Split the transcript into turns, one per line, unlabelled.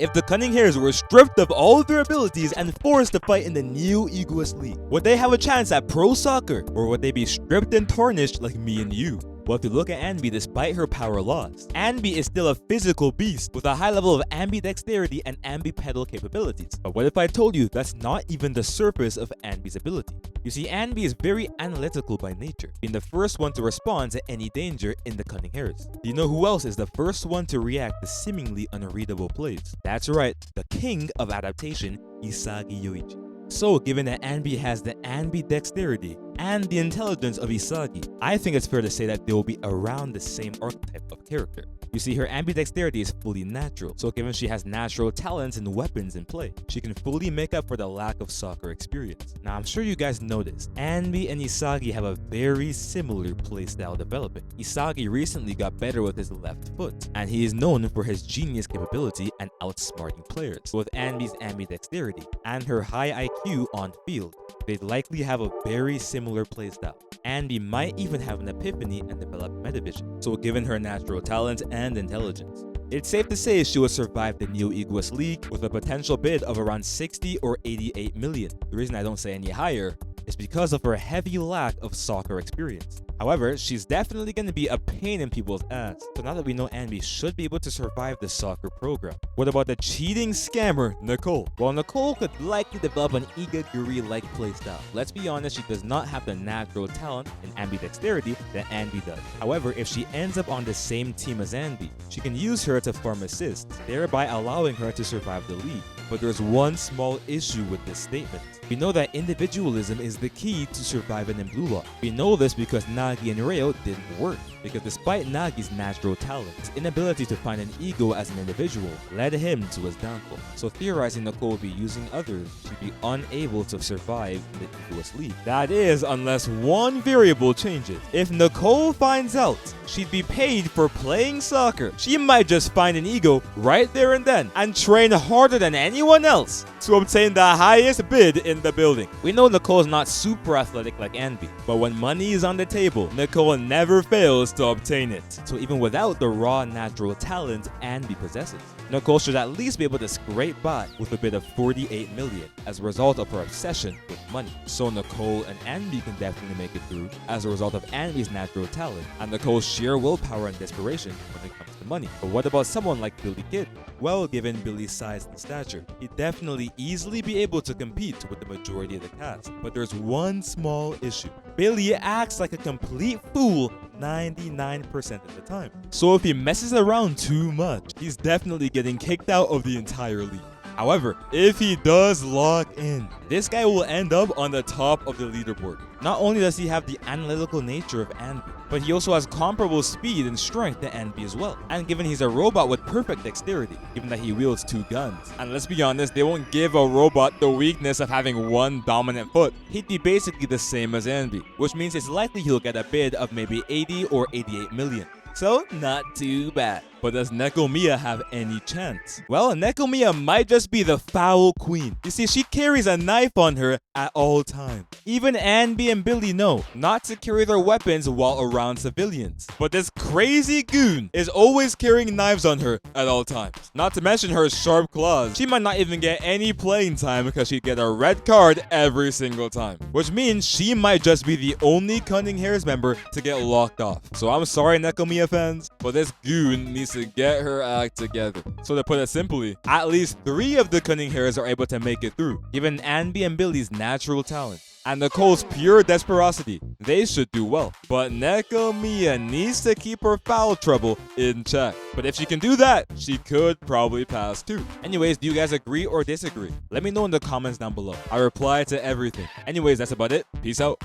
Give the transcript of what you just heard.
if the Cunning Hares were stripped of all of their abilities and forced to fight in the new Egoist League, would they have a chance at pro soccer, or would they be stripped and tarnished like me and you? Well, if you look at Anby, despite her power loss, Anby is still a physical beast with a high level of ambidexterity and ambipedal capabilities. But what if I told you that's not even the surface of Anby's ability? You see, Anby is very analytical by nature, being the first one to respond to any danger in the Cunning Hares. Do you know who else is the first one to react to seemingly unreadable plays? That's right, the king of adaptation, Isagi Yoichi. So, given that Anby has the ambidexterity and the intelligence of Isagi, I think it's fair to say that they will be around the same archetype of character. You see, her ambidexterity is fully natural, so given she has natural talents and weapons in play, she can fully make up for the lack of soccer experience. Now, I'm sure you guys noticed, Anby and Isagi have a very similar playstyle development. Isagi recently got better with his left foot, and he is known for his genius capability and outsmarting players. With Anby's ambidexterity and her high IQ on field, they'd likely have a very similar playstyle. Anby might even have an epiphany and develop metavision. So given her natural talent and intelligence, it's safe to say she will survive the Neo Egoist League with a potential bid of around 60 or 88 million. The reason I don't say any higher is because of her heavy lack of soccer experience. However, she's definitely going to be a pain in people's ass. So now that we know Anby should be able to survive the soccer program, what about the cheating scammer, Nicole? Well, Nicole could likely develop an Igaguri-like playstyle. Let's be honest, she does not have the natural talent and ambidexterity that Anby does. However, if she ends up on the same team as Anby, she can use her to farm assists, thereby allowing her to survive the league. But there's one small issue with this statement. We know that individualism is the key to surviving in Bluelock. We know this because Nagi and Reo didn't work, because despite Nagi's natural talent, his inability to find an ego as an individual led him to his downfall. So theorizing Nicole will be using others, she'd be unable to survive in the Egoist League. That is, unless one variable changes. If Nicole finds out she'd be paid for playing soccer, she might just find an ego right there and then, and train harder than anyone else to obtain the highest bid in the building. We know Nicole's not super athletic like Anby, but when money is on the table, Nicole never fails to obtain it. So even without the raw natural talent Anby possesses, Nicole should at least be able to scrape by with a bid of 48 million as a result of her obsession with money. So Nicole and Anby can definitely make it through as a result of Anby's natural talent and Nicole's sheer willpower and desperation when it comes to money. But what about someone like Billy Kid? Well, given Billy's size and stature, he'd definitely easily be able to compete with the majority of the cast. But there's one small issue. Billy acts like a complete fool 99% of the time. So if he messes around too much, he's definitely getting kicked out of the entire league. However, if he does lock in, this guy will end up on the top of the leaderboard. Not only does he have the analytical nature of Anby, but he also has comparable speed and strength to Anby as well. And given he's a robot with perfect dexterity, given that he wields 2 guns. And let's be honest, they won't give a robot the weakness of having 1 dominant foot. He'd be basically the same as Anby, which means it's likely he'll get a bid of maybe 80 or 88 million. So, not too bad. But does Nekomiya have any chance? Well, Nekomiya might just be the foul queen. You see, she carries a knife on her at all times. Even Anby and Billy know not to carry their weapons while around civilians. But this crazy goon is always carrying knives on her at all times. Not to mention her sharp claws. She might not even get any playing time because she'd get a red card every single time. Which means she might just be the only Cunning Hares member to get locked off. So I'm sorry, Nekomiya fans, but this goon needs to get her act together. So to put it simply, at least 3 of the Cunning Hares are able to make it through, given Anby and Billy's natural talent and Nicole's pure desperosity. They should do well. But Nekomiya needs to keep her foul trouble in check. But if she can do that, she could probably pass too. Anyways, do you guys agree or disagree? Let me know in the comments down below. I reply to everything. Anyways, that's about it. Peace out.